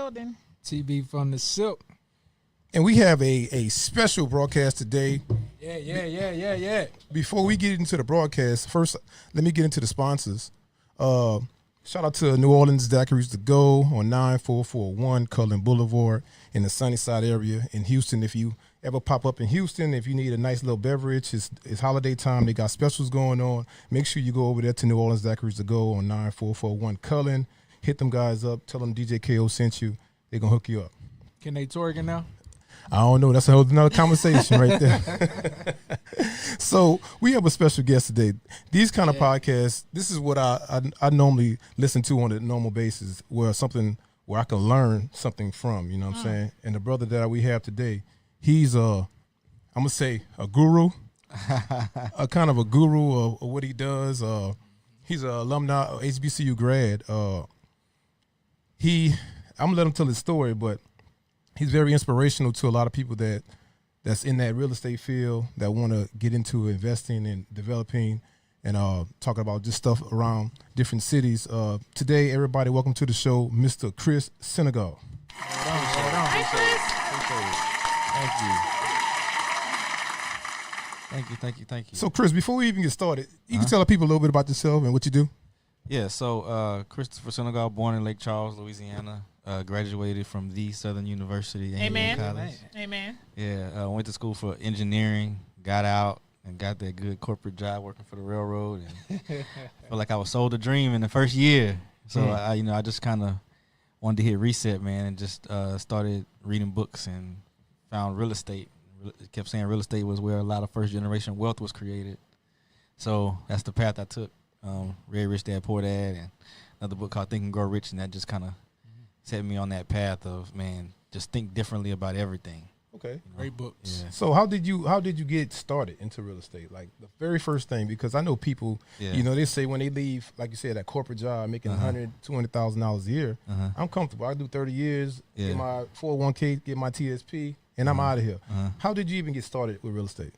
building. TB from the Silk. And we have a special broadcast today. Yeah. Before we get into the broadcast, first, let me get into the sponsors. Shout out to New Orleans Daiquiris to Go on 9441 Cullen Boulevard in the Sunnyside area in Houston. If you ever pop up in Houston, if you need a nice little beverage, it's holiday time. They got specials going on. Make sure you go over there to New Orleans Daiquiris to Go on 9441 Cullen. Hit them guys up. Tell them DJ KO sent you. They're going to hook you up. Can they twerking now? I don't know. That's a whole another conversation right there. So we have a special guest today. These kind of podcasts, this is what I normally listen to on a normal basis, where I can learn something from, you know what I'm saying? And the brother that we have today, he's I'm going to say a guru, a kind of a guru of what he does. He's an alumni, HBCU grad. I'm going to let him tell his story, but he's very inspirational to a lot of people that's in that real estate field that want to get into investing and developing and talking about just stuff around different cities. Today, everybody, welcome to the show, Mr. Chris Senegal. Hey, Chris. Thank you. So, Chris, before we even get started, you can tell the people a little bit about yourself and what you do. Yeah, so Christopher Senegal, born in Lake Charles, Louisiana. Graduated from the Southern University. Amen. Yeah, went to school for engineering, got out, and got that good corporate job working for the railroad. And felt like I was sold a dream in the first year. So I just kind of wanted to hit reset, man, and just started reading books and found real estate. Kept saying real estate was where a lot of first generation wealth was created. So that's the path I took. Read Rich Dad Poor Dad, and another book called Think and Grow Rich, and that just kind of set me on that path of, man, just think differently about everything. Okay. You know? Great books. Yeah. So how did you get started into real estate? Like the very first thing, because I know people, they say when they leave, like you said, that corporate job making $100,000, $200,000 a year, I'm comfortable. I do 30 years, get my 401k, get my TSP, and I'm out of here. How did you even get started with real estate?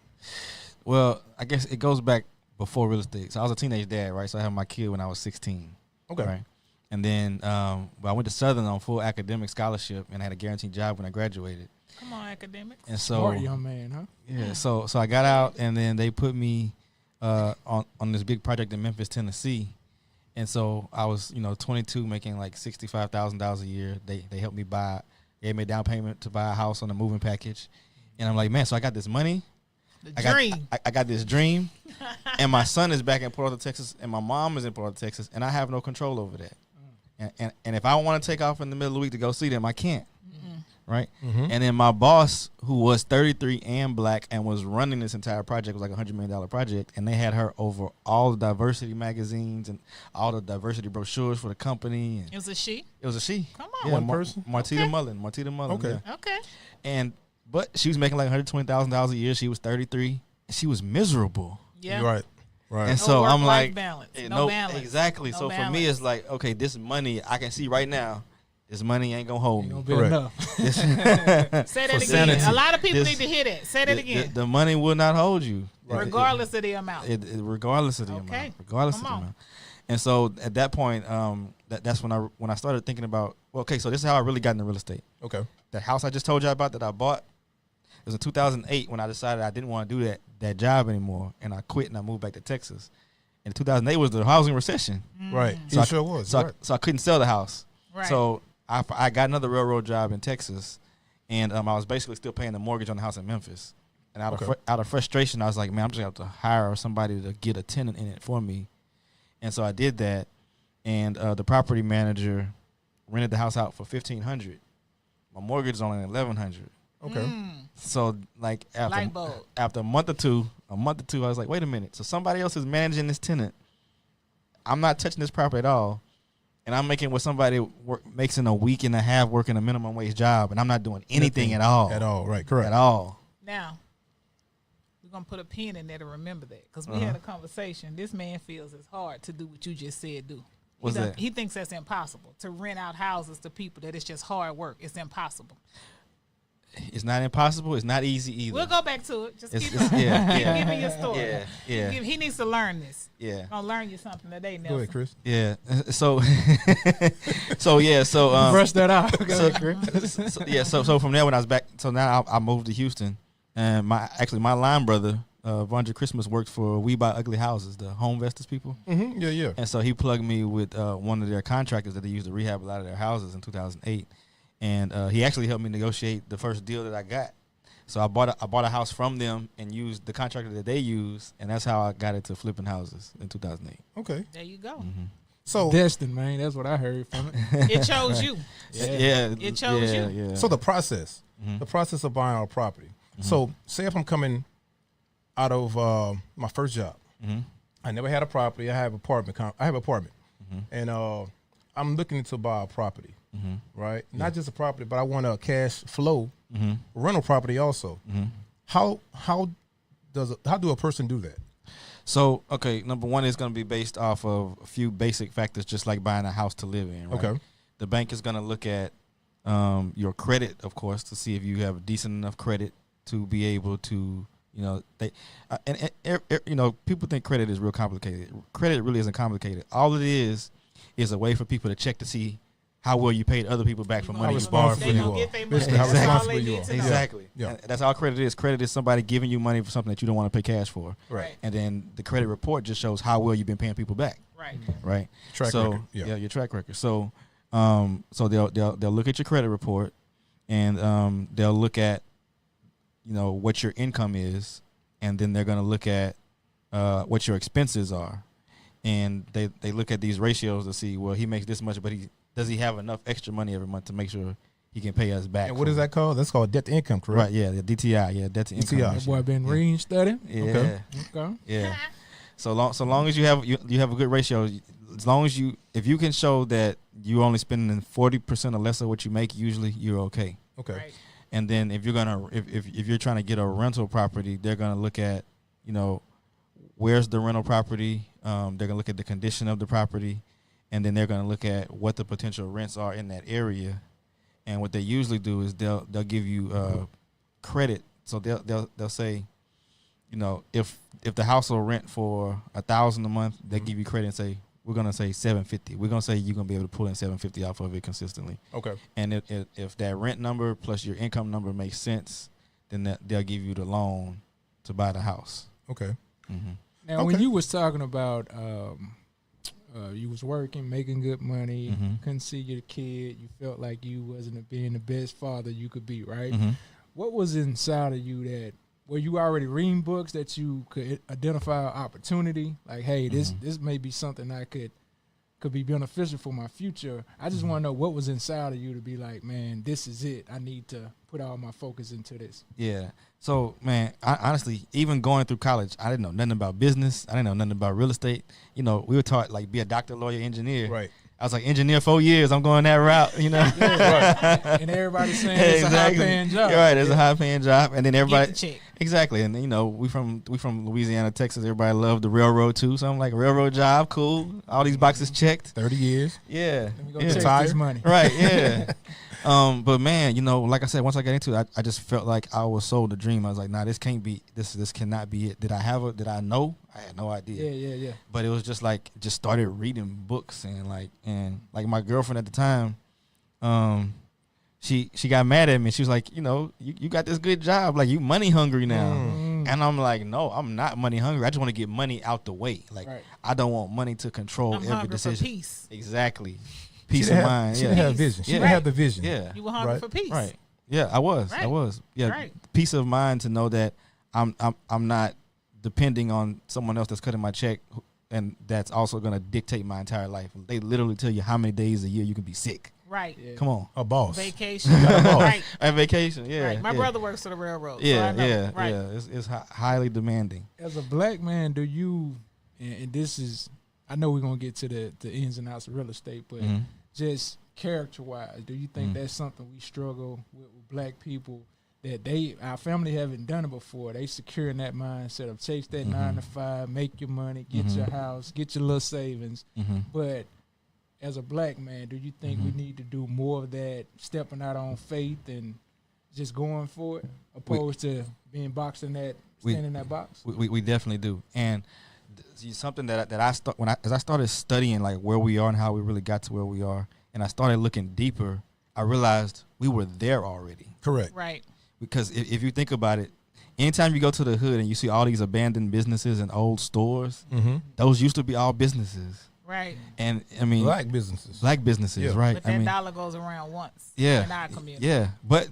Well, I guess it goes back before real estate. So I was a teenage dad, right? So I had my kid when I was 16. Okay. Right? And then I went to Southern on full academic scholarship and had a guaranteed job when I graduated. Come on, academics. And so, Smart young man, huh? Yeah. So I got out, and then they put me on this big project in Memphis, Tennessee. And so I was, 22, making like $65,000 a year. They helped me gave me a down payment to buy a house on a moving package. And I'm like, man, so I got this money. I got this dream. And my son is back in Port Arthur, Texas, and my mom is in Port Arthur, Texas, and I have no control over that. And if I want to take off in the middle of the week to go see them, I can't. Right? And then my boss, who was 33 and black and was running this entire project, was like a $100 million project, and they had her over all the diversity magazines and all the diversity brochures for the company. And it was a she? It was a she. Come on. One person? Martita Mullen. Okay. Yeah. Okay. But she was making like $120,000 a year. She was 33. And she was miserable. Yeah. You're right. And so I'm like, balance. No balance. Exactly. No so balance. for me, it's like, okay, this money, I can see right now, this money ain't going to hold me. Ain't gonna be enough. Say that again. sanity. A lot of people need to hear that. Say that again. The money will not hold you. Regardless of the amount. Regardless of the amount. Regardless of the amount. And so at that point, that's when I started thinking about, well, okay, so this is how I really got into real estate. Okay. The house I just told you about that I bought, it was in 2008 when I decided I didn't want to do that job anymore, and I quit and I moved back to Texas. And 2008 was the housing recession. Right. So it sure was. So I couldn't sell the house. Right. So I got another railroad job in Texas, and I was basically still paying the mortgage on the house in Memphis. And out of frustration, I was like, man, I'm just going to have to hire somebody to get a tenant in it for me. And so I did that, and the property manager rented the house out for $1,500. My mortgage is only $1,100. Okay. So like after a month or two, I was like, wait a minute. So somebody else is managing this tenant. I'm not touching this property at all, and I'm making what somebody makes in a week and a half working a minimum wage job, and I'm not doing anything at all. At all, right? Correct. At all. Now, we're gonna put a pin in there to remember that, because we had a conversation. This man feels it's hard to do what you just said. What's that? He thinks that's impossible to rent out houses to people. That it's just hard work. It's impossible. It's not impossible. It's not easy either. We'll go back to it. Just keep It's- going. yeah. Give me your story. Yeah. He needs to learn this. Yeah. Gonna learn you something today, Nelson. Go ahead, Chris. Yeah. So, so Brush that out. so from there when I was back, so now I moved to Houston, and my line brother, Vondra Christmas, worked for We Buy Ugly Houses, the home investors people. Mm-hmm. Yeah. And so he plugged me with one of their contractors that they used to rehab a lot of their houses in 2008, and he actually helped me negotiate the first deal that I got. So I bought a house from them and used the contractor that they use, and that's how I got into flipping houses in 2008. Okay. There you go. Mm-hmm. So Destin, man. That's what I heard from it. It chose you. Yeah. It chose you. Yeah. So the process of buying our property. So say if I'm coming out of my first job, I never had a property. I have apartment, and I'm looking to buy a property, right? Not just a property, but I want a cash flow rental property also. How do a person do that? So, okay, number one is going to be based off of a few basic factors, just like buying a house to live in, right? Okay. The bank is going to look at your credit, of course, to see if you have decent enough credit to be able to, people think credit is real complicated. Credit really isn't complicated. All it is a way for people to check to see how well you paid other people back for money you borrowed responsible from you them. are. Get their money. Basically, how That's all responsible they you need are. to know. Exactly. Yeah. And that's all credit is. Credit is somebody giving you money for something that you don't want to pay cash for. Right. And then the credit report just shows how well you've been paying people back. Right. Right. Track so, record. Yeah. your track record. So, so they'll look at your credit report, and they'll look at, what your income is, and then they're going to look at what your expenses are, and they look at these ratios to see, well, he makes this much, but does he have enough extra money every month to make sure he can pay us back? And what is that called? That's called debt to income, correct? Right. Yeah. The DTI. Yeah. Debt to income. DTI. That boy been reading, studying. Yeah. Okay. Yeah. So long as you have a good ratio, as long as if you can show that you only spending 40% or less of what you make, usually you're okay. Okay. Right. And then if you're trying to get a rental property, they're gonna look at, where's the rental property. They're gonna look at the condition of the property, and then they're gonna look at what the potential rents are in that area. And what they usually do is they'll give you credit. So they'll say, if the house will rent for $1,000 a month, they give you credit and say, we're gonna say $750. We're gonna say you're gonna be able to pull in $750 off of it consistently. Okay. And if that rent number plus your income number makes sense, then they'll give you the loan to buy the house. Okay. Mm-hmm. Now, when you was talking about you was working, making good money, couldn't see your kid, you felt like you wasn't being the best father you could be, right? What was inside of you that, were you already reading books that you could identify opportunity? Like, hey, this may be something I could be beneficial for my future. I just want to know what was inside of you to be like, man, this is it. I need to put all my focus into this. Yeah. So, man, honestly, even going through college, I didn't know nothing about business. I didn't know nothing about real estate. We were taught, like, be a doctor, lawyer, engineer. Right. I was like, engineer 4 years. I'm going that route, Right. And everybody's saying it's a high-paying job. You're right. It's a high-paying job. And then everybody. Get the check. Exactly. And, we from Louisiana, Texas. Everybody loved the railroad, too. So I'm like, railroad job, cool. All these boxes checked. 30 years. Yeah. Let me go Yeah. take this money. Right, yeah. But man, like I said, once I got into it, I just felt like I was sold a dream. I was like, nah, this cannot be it. Did I know? I had no idea. Yeah. But it was just started reading books and my girlfriend at the time, she got mad at me. She was like, you got this good job, like you money hungry now. And I'm like, no, I'm not money hungry. I just want to get money out the way. Like, Right. I don't want money to control I'm every hungry decision. for peace. Exactly. Peace of mind. She Yeah. didn't have vision. She Yeah. didn't have the vision. Yeah. You were hungry Right. for peace. Right. Yeah, I was. Right. Yeah. Right. Peace of mind to know that I'm not depending on someone else that's cutting my check, and that's also going to dictate my entire life. They literally tell you how many days a year you can be sick. Right. Yeah. Come on. A boss. Vacation. got a boss. Right. At vacation, yeah. Right. My yeah. brother works for the railroad. So Yeah, I know. yeah, Right. yeah. It's highly demanding. As a black man, do you, and this is, I know we're going to get to the ins and outs of real estate, but Mhm. just character-wise, do you think that's something we struggle with black people, that our family haven't done it before? They secure in that mindset of chase that 9 to 5, make your money, get your house, get your little savings. But as a black man, do you think we need to do more of that, stepping out on faith and just going for it, opposed to being boxed in that, standing in that box? We definitely do. And something that I as I started studying like where we are and how we really got to where we are, and I started looking deeper, I realized we were there already. Correct. Right. Because if you think about it, anytime you go to the hood and you see all these abandoned businesses and old stores, those used to be all businesses. Right. And I mean, Black businesses, yeah. Right? But that dollar goes around once. Yeah. In our community. Yeah. But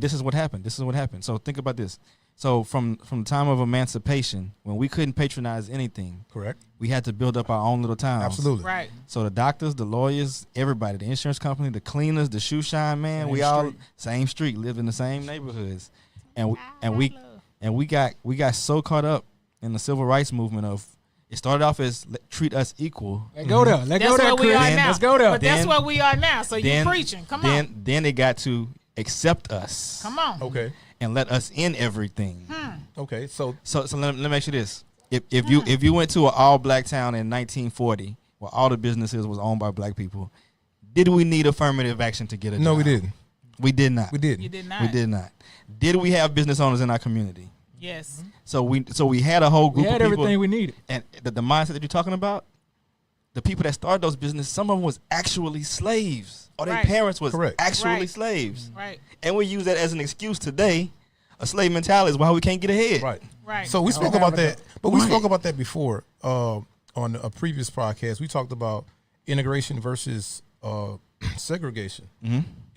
this is what happened. This is what happened. So think about this. So from the time of emancipation, when we couldn't patronize anything, correct, we had to build up our own little towns. Absolutely. Right. So the doctors, the lawyers, everybody, the insurance company, the cleaners, the shoe shine man, Same we all street. same street, lived in the same neighborhoods, and we got so caught up in the civil rights movement of. It started off as treat us equal. Let's go there. Let's go there, Chris. Let's go there. But that's where we are now. So you're preaching. Come on. Then it got to accept us. Come on. okay, And let us in everything. okay. So let me ask you this: if you went to an all black town in 1940 where all the businesses was owned by black people, did we need affirmative action to get a job? no, we didn't. We did not. We didn't. You did not. We did not. Did we have business owners in our community? Yes. So we had a whole group We had of people. everything we needed. And the mindset that you're talking about, the people that started those businesses, some of them was actually slaves, or their Right. parents was Correct. actually Right. slaves. Right. And we use that as an excuse today. A slave mentality is why we can't get ahead. Right. Right. So we spoke have about it that, but we spoke about that before on a previous podcast. We talked about integration versus segregation,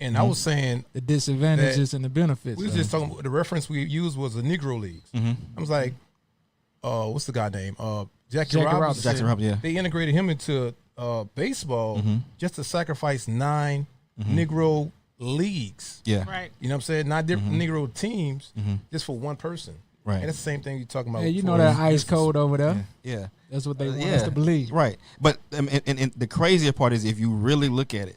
and I was saying The disadvantages and the benefits. we was just talking. The reference we used was the Negro Leagues. I was like, what's the guy name? Jackie Robinson. Jackson Robinson, yeah. They integrated him into baseball just to sacrifice 9 Negro leagues. Yeah. Right. You know what I'm saying? 9 different Negro teams just for one person. Right. And that's the same thing you're talking about. Yeah, you for know that ice business. code over there. Yeah. That's what they want us to believe. Right. But and the crazier part is if you really look at it,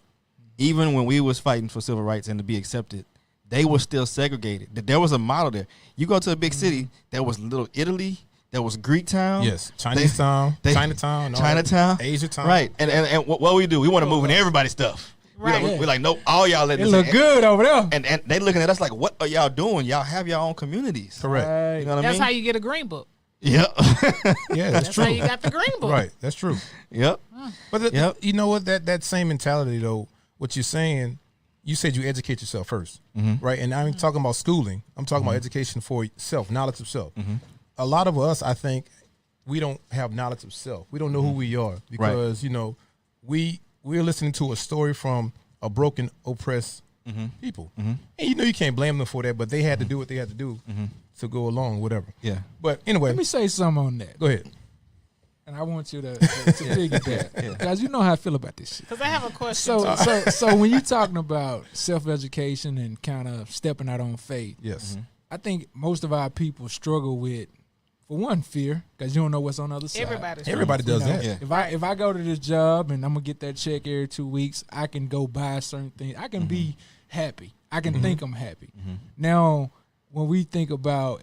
even when we was fighting for civil rights and to be accepted, they were still segregated. There was a model there. You go to a big city, there was Little Italy, there was Greek Town. Yes, Chinese Town, Chinatown, Asia Town. Right. And what we do, we want to move in everybody's stuff. Right. We're like, nope, all y'all let It us look in. good over there. And they looking at us like, what are y'all doing? Y'all have your own communities. Correct. Right. You know what I That's mean? how you get a green book. Yep. Yeah, that's That's true. how you got the green book. Right, that's true. Yep. But Yep. you know what? That same mentality, though, what you're saying, you said you educate yourself first, right? And I'm talking about schooling. I'm talking about education for self, knowledge of self. A lot of us, I think, we don't have knowledge of self. We don't know who we are because you know we're listening to a story from a broken, oppressed people, and you know you can't blame them for that. But they had to do what they had to do to go along, whatever. Yeah. But anyway, Let me say something on that. go ahead. And I want you to piggyback. Guys, you know how I feel about this shit. Because I have a question. So when you're talking about self-education and kind of stepping out on faith, Yes. I think most of our people struggle with, for one, fear, because you don't know what's on the other side. Everybody does You know, that. Yeah. If I go to this job and I'm gonna get that check every 2 weeks, I can go buy certain things. I can be happy. I can think I'm happy. Now, when we think about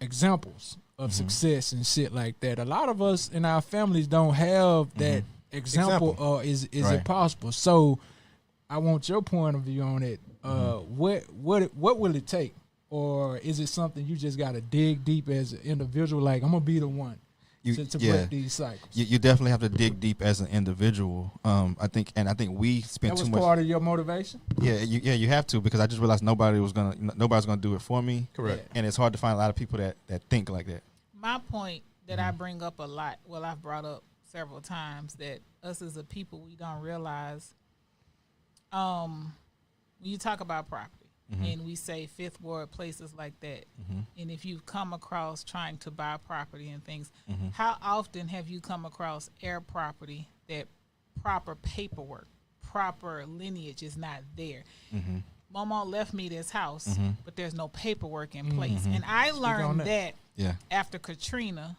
examples of success and shit like that, a lot of us in our families don't have that example. Or is Right. it possible? So, I want your point of view on it. What will it take? Or is it something you just got to dig deep as an individual? Like, I'm going to be the one to break these cycles. You definitely have to dig deep as an individual. I think we spent That too was much. part of your motivation? You have to, because I just realized nobody's gonna do it for me. Correct. And it's hard to find a lot of people that think like that. My point that I bring up a lot, well, I've brought up several times, that us as a people, we don't realize when you talk about property and we say fifth ward, places like that, and if you've come across trying to buy property and things, how often have you come across air property that proper paperwork, proper lineage is not there? Mama left me this house, but there's no paperwork in place. And I learned that Yeah. after Katrina,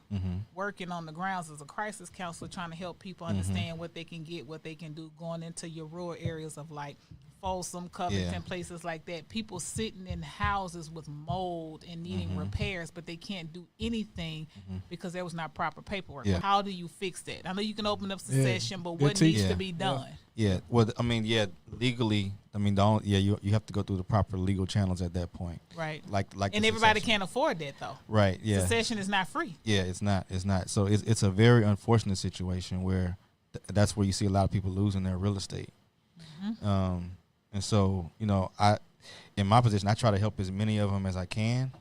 working on the grounds as a crisis counselor, trying to help people understand what they can get, what they can do, going into your rural areas of like Folsom, Covington, places like that. People sitting in houses with mold and needing repairs, but they can't do anything because there was not proper paperwork. Yeah. How do you fix that? I know you can open up succession, but Good what teach. needs to be done? Yeah. Well, I mean, yeah, legally, I mean, you have to go through the proper legal channels at that point. Right. Like and everybody can't afford that though. Right. Yeah. Succession is not free. Yeah, it's not. It's not. So it's a very unfortunate situation where that's where you see a lot of people losing their real estate. Mm-hmm. And so, you know, in my position, I try to help as many of them as I can,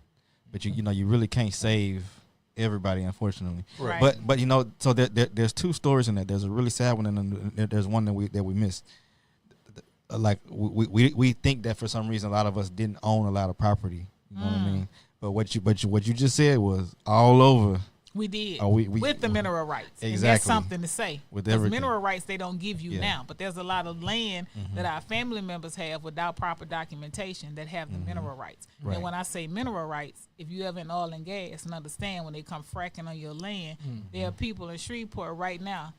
but you know, you really can't save everybody, unfortunately. Right. But you know, so there's two stories in that. There's a really sad one, and then there's one that we missed. Like we think that for some reason a lot of us didn't own a lot of property. You know what I mean? But what you just said was all over. We did with the mineral rights. Exactly. And that's something to say. With everything. Mineral rights they don't give you now, but there's a lot of land that our family members have without proper documentation that have the mineral rights. Right. And when I say mineral rights, if you ever in oil and gas and understand when they come fracking on your land, there are people in Shreveport right now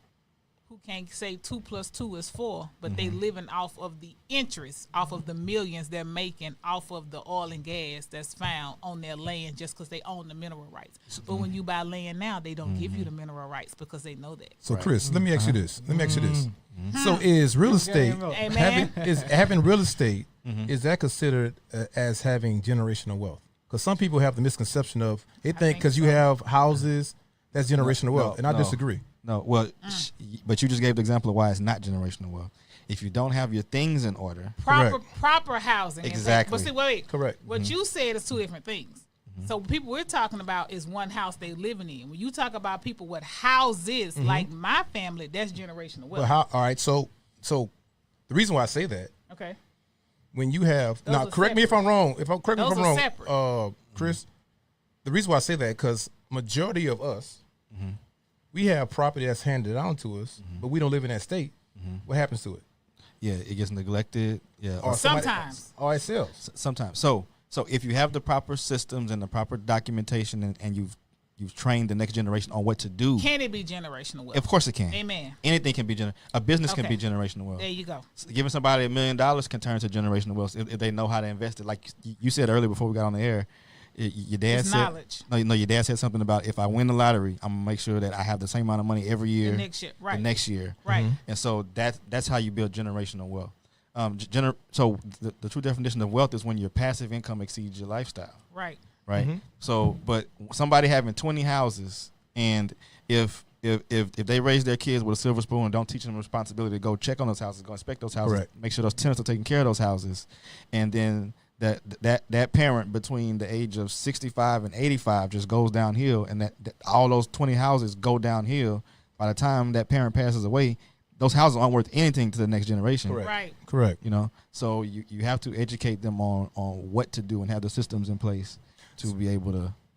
who can't say 2 + 2 is 4, but they living off of the interest, off of the millions they're making off of the oil and gas that's found on their land just because they own the mineral rights. But when you buy land now, they don't give you the mineral rights because they know that. So, Chris, let me ask you this. So, is real estate having real estate is that considered as having generational wealth? Because some people have the misconception of they think because you have houses that's generational wealth, and I disagree. No, well, but you just gave the example of why it's not generational wealth. If you don't have your things in order, proper housing, exactly. But see, wait, correct. What you said is two different things. So people we're talking about is one house they living in. When you talk about people with houses, like my family, that's generational wealth. All right, so the reason why I say that, okay, when you have now, correct me if I'm wrong. Correct me if I'm wrong, Chris. The reason why I say that because majority of us. We have property that's handed down to us, but we don't live in that state. What happens to it? Yeah, it gets neglected. Yeah, or sometimes. Or it sells. Sometimes. So if you have the proper systems and the proper documentation, and you've trained the next generation on what to do, can it be generational wealth? Of course it can. Amen. Anything can be a business can be generational wealth. There you go. So giving somebody $1 million can turn to generational wealth if they know how to invest it. Like you said earlier before we got on the air. Your dad said knowledge. No, your dad said something about if I win the lottery, I'm gonna make sure that I have the same amount of money every year. The next year, right? The next year, right? And so that's how you build generational wealth. So the true definition of wealth is when your passive income exceeds your lifestyle. Right. Right. So, but somebody having 20 houses, and if they raise their kids with a silver spoon and don't teach them the responsibility to go check on those houses, go inspect those houses, make sure those tenants are taking care of those houses, and then that parent between the age of 65 and 85 just goes downhill, and that all those 20 houses go downhill. By the time that parent passes away, those houses aren't worth anything to the next generation. Correct. You know, so you have to educate them on what to do and have the systems in place to be able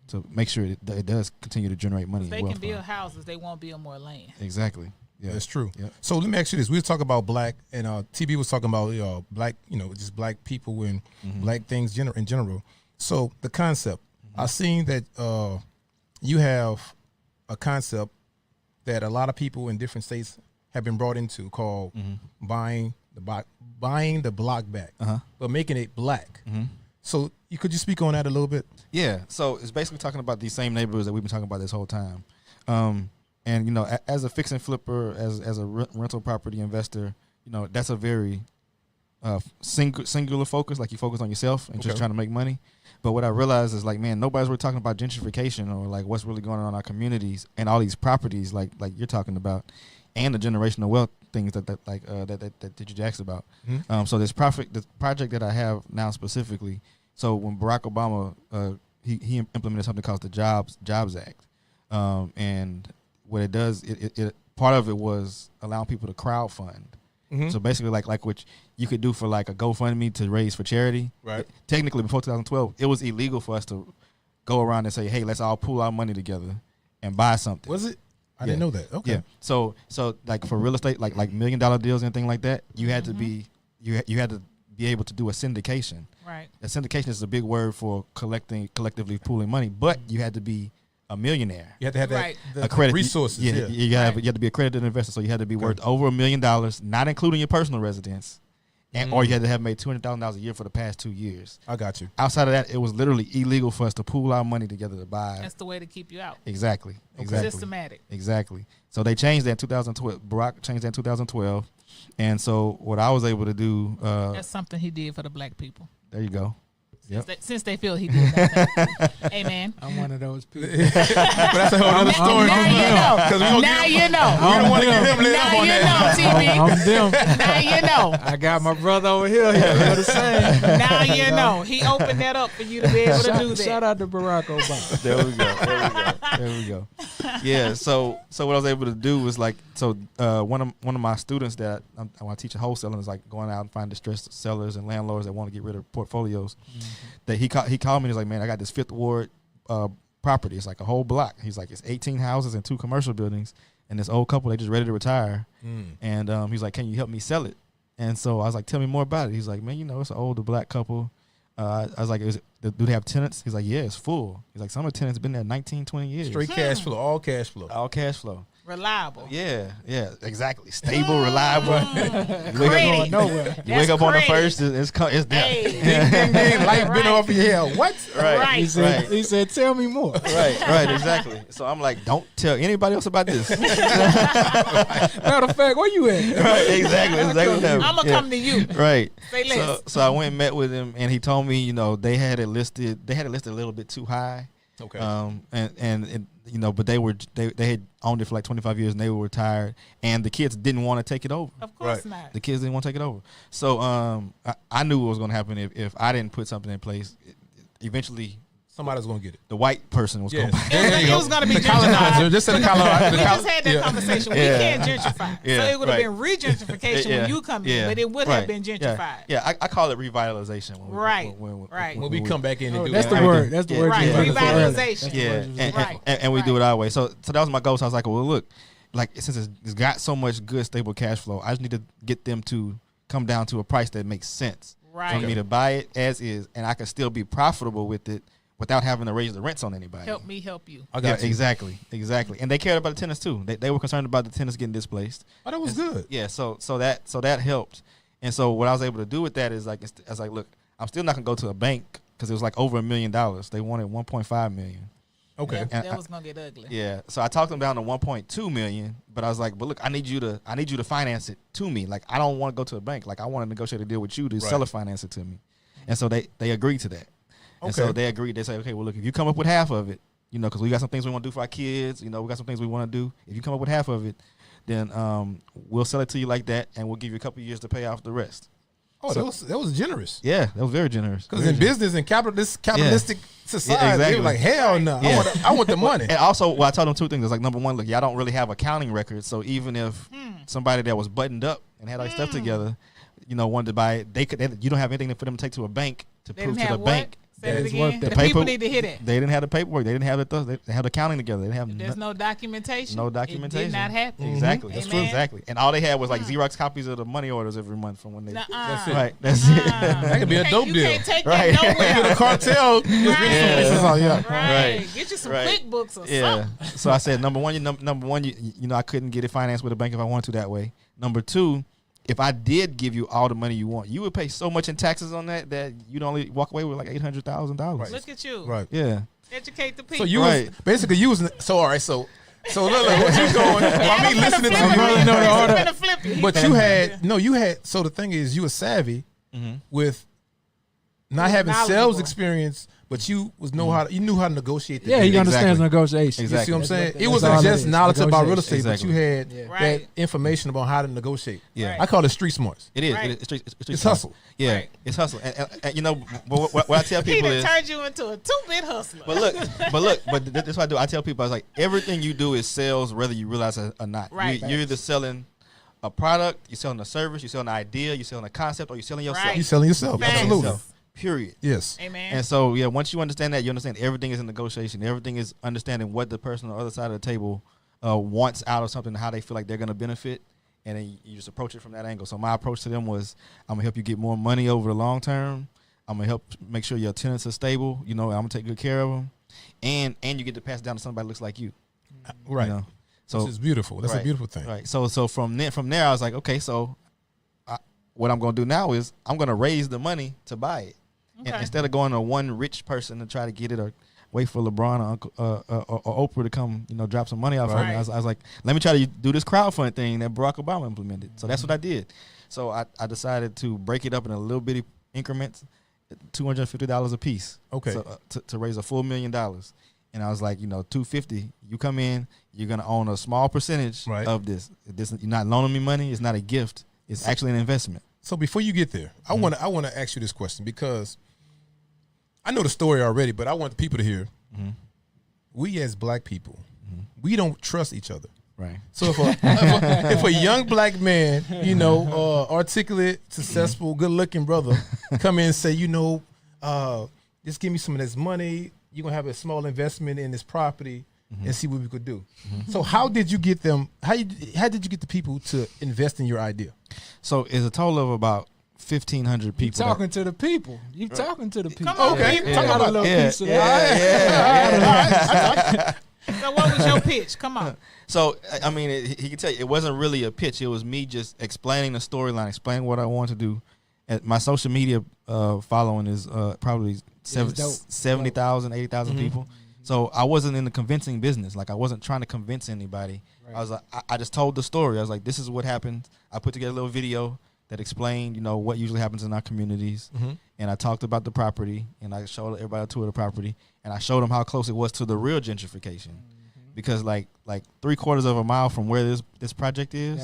to make sure it does continue to generate money. If they can build houses, they won't build more land. Exactly. Yeah, that's true. Yep. So let me ask you this: we were talking about black, and TB was talking about black, just black people and black things in general. So the concept, I seen that you have a concept that a lot of people in different states have been brought into called buying the block back, but making it black. So could you speak on that a little bit? Yeah. So it's basically talking about these same neighborhoods that we've been talking about this whole time. And, as a fix and flipper, as a rental property investor, that's a very singular focus. Like you focus on yourself and just trying to make money. But what I realized is like, man, nobody's really talking about gentrification or like what's really going on in our communities and all these properties like you're talking about, and the generational wealth things that you asked about. So this project that I have now specifically. So when Barack Obama he implemented something called the Jobs Act, and what it does, it part of it was allowing people to crowdfund. So basically, like what you could do for like a GoFundMe to raise for charity. Right. Technically, before 2012, it was illegal for us to go around and say, "Hey, let's all pool our money together and buy something." Was it? I didn't know that. Okay. Yeah. So like for real estate, like $1 million deals and things like that, you had to be you had to be able to do a syndication. Right. A syndication is a big word for collectively pooling money, but you had to be a millionaire. You had to have right. that the resources. Yeah, you had to be accredited investor, so you had to be worth over $1 million, not including your personal residence, or you had to have made $200,000 a year for the past 2 years. I got you. Outside of that, it was literally illegal for us to pool our money together to buy. That's the way to keep you out. Exactly. Systematic. Exactly. So they changed that in 2012. Barack changed that in 2012, And so what I was able to do, That's something he did for the black people. there you go. Since they feel he did that. Amen. I'm one of those people. But that's a whole other story. Now you know. 'Cause we don't Now get- you know. We don't want to get him lit up Now on you that. know, TB. I'm them. Now you know. I got my brother over here. He feel the same. Now you know. He opened that up for you to be able to do that. Shout out to Barack Obama. There we go. There we go. Yeah. So what I was able to do was like, one of my students that I teach wholesaling is like going out and find distressed sellers and landlords that want to get rid of portfolios. That he called me and he's like, man, I got this Fifth Ward property. It's like a whole block. He's like, it's 18 houses and 2 commercial buildings, and this old couple, they just ready to retire. And he's like, can you help me sell it? And so I was like, tell me more about it. He's like, man, it's an older black couple. I was like, do they have tenants? He's like, yeah, it's full. He's like, some of the tenants been there 19, 20 years. Straight cash flow, all cash flow. All cash flow. Reliable. Yeah, exactly. Stable, reliable. You Credit. Nowhere. You wake up on the That's first, it's there. Hey. Ding, ding, light been Right. off your head. What? Right. He said, Right. he said, tell me more. Right, exactly. So I'm like, don't tell anybody else about this. Matter of fact, where you at? Right, exactly what happened. I'm going to come to you. Right. Say less. So I went and met with him, and he told me, they had it listed a little bit too high. Okay. But they had owned it for like 25 years, and they were retired, and the kids didn't want to take it over. Of course Right. not. The kids didn't want to take it over. So I knew what was going to happen if I didn't put something in place. Eventually, Somebody's gonna get it. the white person was going to buy it. It was going to be The colonizer. gentrified. Just say the colonizer. We just had that Yeah. conversation. We Yeah. can't gentrify. Yeah, So it would have right. been re-gentrification when you come in, but it would have been gentrified. Yeah, I call it revitalization. Right, right. When we come back in and Oh, do that's that. the word. That's the word. Right, you used earlier. revitalization. That's the Yeah, word you used Right. and we do it our way. So that was my goal. So I was like, well, look, like since it's got so much good, stable cash flow, I just need to get them to come down to a price that makes sense Right. for me to buy it as is, and I can still be profitable with it without having to raise the rents on anybody. Help me help you. I got you. Exactly. And they cared about the tenants too. They were concerned about the tenants getting displaced. Oh, that was good. Yeah, so that helped. And so what I was able to do with that is like, I was like, look, I'm still not gonna go to a bank because it was like over $1 million. They wanted 1.5 million. Okay. That was going to get ugly. Yeah, so I talked them down to 1.2 million, but I was like, but look, I need you to finance it to me. Like, I don't want to go to a bank. Like, I want to negotiate a deal with you to seller finance it to me. And so they agreed to that. And so they agreed. They say, okay, well, look, if you come up with half of it, because we got some things we want to do for our kids, we got some things we want to do. If you come up with half of it, then we'll sell it to you like that, and we'll give you a couple of years to pay off the rest. Oh, that was generous. Yeah, that was very generous. Because in business and capitalistic society, exactly. they were like, hell no, Yeah. I want the money. And also, well, I told them 2 things. It's like, number one, look, y'all don't really have accounting records, so even if somebody that was buttoned up and had all their stuff together, wanted to buy it, you don't have anything for them to take to a bank to They prove didn't to the have bank. Say it It's again. worth The the people paper- need to hear that. They didn't have the paperwork. They didn't have they had the accounting together. They didn't have There's no documentation. No documentation. It did not happen. Exactly. That's That's true. Exactly. And all they had was like Xerox copies of the money orders every month from when they. That's it. Right. That's it. That could be a dope you deal. can't take Right. that nowhere. The cartel. Yeah. Right. Right. Get you some Right. QuickBooks or Yeah. something. So I said, number one, I couldn't get it financed with a bank if I wanted to that way. Number two, if I did give you all the money you want, you would pay so much in taxes on that you'd only walk away with like $800,000. Right. Look at you. Right. Yeah. Educate the So people. you Right. was basically using. So all right. So look, what you going? While me listening to you, really know the order. but you had. So the thing is, you were savvy with not having sales knowledgeable. experience, but you knew how to negotiate. The Yeah, he deal. understands Exactly. negotiation. You see what I'm That's saying? what- It that's wasn't all just is, knowledge about real negotiation. estate, but you had Yeah. Right. that information about how to negotiate. Yeah. Right. I call it street smarts. It is. Right. It's hustle. Yeah. Right. It's hustle. And but what I tell He people done is. turned you into a 2-bit hustler. But that's what I do. I tell people, I was like, everything you do is sales, whether you realize it or not. Right. You're either selling a product, you're selling a service, you're selling an idea, you're selling a concept, or you're selling yourself. Right. You selling yourself. Facts. Absolutely. Yourself. Period. Yes. Amen. And so, yeah, once you understand that, you understand everything is in negotiation. Everything is understanding what the person on the other side of the table wants out of something, how they feel like they're going to benefit, and then you just approach it from that angle. So my approach to them was, I'm going to help you get more money over the long term. I'm going to help make sure your tenants are stable. I'm going to take good care of them. And you get to pass it down to somebody that looks like you. Right. So This is beautiful. That's a right, beautiful thing. Right. So from there, I was like, okay, so what I'm going to do now is I'm going to raise the money to buy it. And Okay. instead of going to one rich person to try to get it, or wait for LeBron or Uncle or Oprah to come, drop some money off for me. Right. I was like, let me try to do this crowdfunding thing that Barack Obama implemented. So that's what I did. So I decided to break it up in a little bitty increments, $250 a piece. Okay. So, to raise a full $1 million. And I was like, $250. You come in, you're gonna own a small percentage of this. You're not loaning me money. It's not a gift. It's actually an investment. So before you get there, I want to ask you this question because I know the story already, but I want the people to hear. We as black people, we don't trust each other. Right. So if a young black man, articulate, successful, good looking brother, come in and say, just give me some of this money. You're gonna have a small investment in this property and see what we could do. So how did you get them? How did you get the people to invest in your idea? So it's a total of about 1,500 people. Talking to the people. You talking to the people. Come on, Okay. people. Talk about a little piece of that. So what was your pitch? Come on. So, I mean, he could tell you, it wasn't really a pitch. It was me just explaining the storyline, explaining what I want to do. And my social media following is probably 70,000, 80,000 people. So I wasn't in the convincing business. Like, I wasn't trying to convince anybody. Right. I was like, I just told the story. I was like, this is what happened. I put together a little video that explained, what usually happens in our communities. And I talked about the property, and I showed everybody a tour of the property, and I showed them how close it was to the real gentrification. Because like 3/4 of a mile from where this project is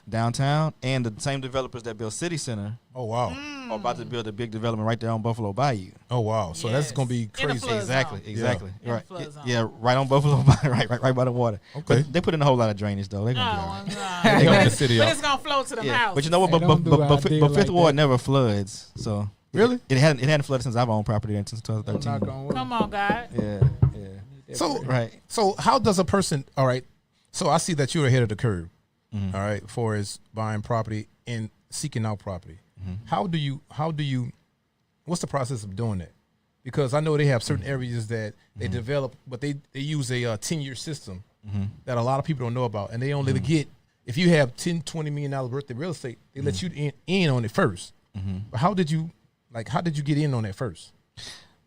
downtown, and the same developers that built City Center are about to build a big development right there on Buffalo Bayou. Oh wow! So that's gonna be crazy. Exactly. Yeah. Right. Yeah, right on Buffalo Bayou, right by the water. Okay. But they put in a whole lot of drainage though. They're gonna be all right. They help the city But out. it's gonna flow to the house. But you know what? But Fifth Ward never floods. So really, it hadn't flooded since I've owned property there since 2013. Come on, God. Yeah. So right. So how does a person? All right. So I see that you're ahead of the curve. All right, for as buying property and seeking out property. How do you? What's the process of doing that? Because I know they have certain areas that they develop, but they use a 10-year system that a lot of people don't know about, and they only get if you have $10-20 million worth of real estate, they let you in on it first. But how did you get in on that first?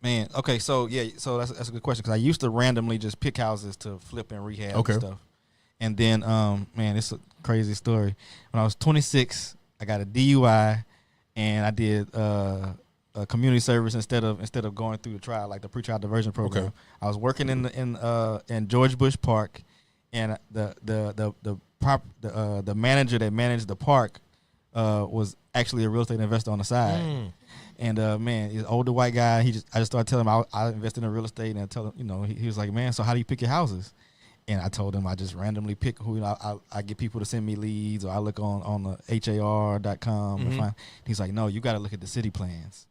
Man, okay, so that's a good question because I used to randomly just pick houses to flip and rehab and stuff. And then, man, it's a crazy story. When I was 26, I got a DUI, and I did a community service instead of going through the trial, like the pretrial diversion program. Okay. I was working in George Bush Park, and the manager that managed the park was actually a real estate investor on the side. And man, he's an older white guy. I just started telling him I invested in real estate, and I tell him, he was like, man, so how do you pick your houses? And I told him I just randomly pick who, I get people to send me leads, or I look on the HAR.com and find. He's like, no, you got to look at the city plans.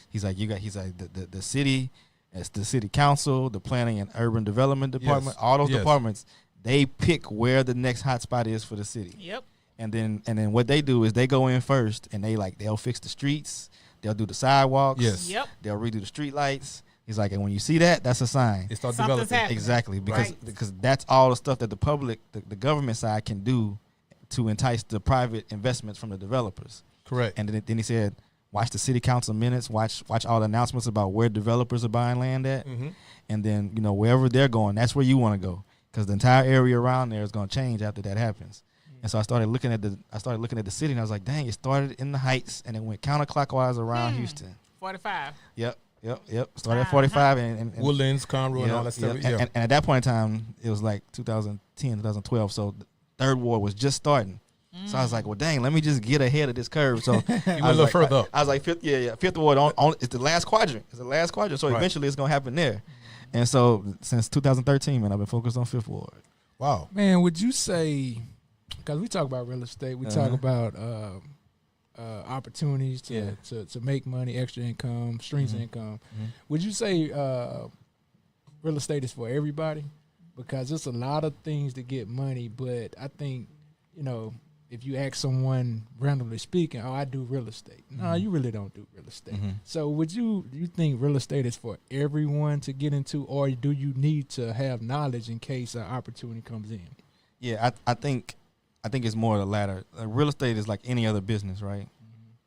He's like, the city, it's the city council, the planning and urban development department, all those departments, they pick where the next hot spot is for the city. Yep. And then what they do is they go in first, and they'll fix the streets. They'll do the sidewalks. Yes. Yep. They'll redo the street lights. He's like, and when you see that, that's a sign. It starts Something's developing. happening. Exactly, because Right. because that's all the stuff that the public, the government side can do to entice the private investments from the developers. Correct. And then he said, watch the city council minutes, watch all the announcements about where developers are buying land at, and then wherever they're going, that's where you want to go, because the entire area around there is going to change after that happens. And so I started looking at the city, and I was like, dang, it started in the Heights, and it went counterclockwise around Houston. 45. Yep. Started at 45 and Woodlands, Conroe, and all that stuff. Yeah. And at that point in time, it was like 2010, 2012. So the third ward was just starting. So I was like, well, dang, let me just get ahead of this curve. So you went a little further up. I was like, fifth ward it's the last quadrant. It's the last quadrant. So eventually it's gonna happen there. And so since 2013, man, I've been focused on Fifth Ward. Wow. Man, would you say, because we talk about real estate, we talk about opportunities to make money, extra income, streams of income. Would you say real estate is for everybody? Because there's a lot of things to get money, but I think, if you ask someone randomly speaking, I do real estate. No, you really don't do real estate. So do you think real estate is for everyone to get into, or do you need to have knowledge in case an opportunity comes in? Yeah, I think it's more the latter. Real estate is like any other business, right?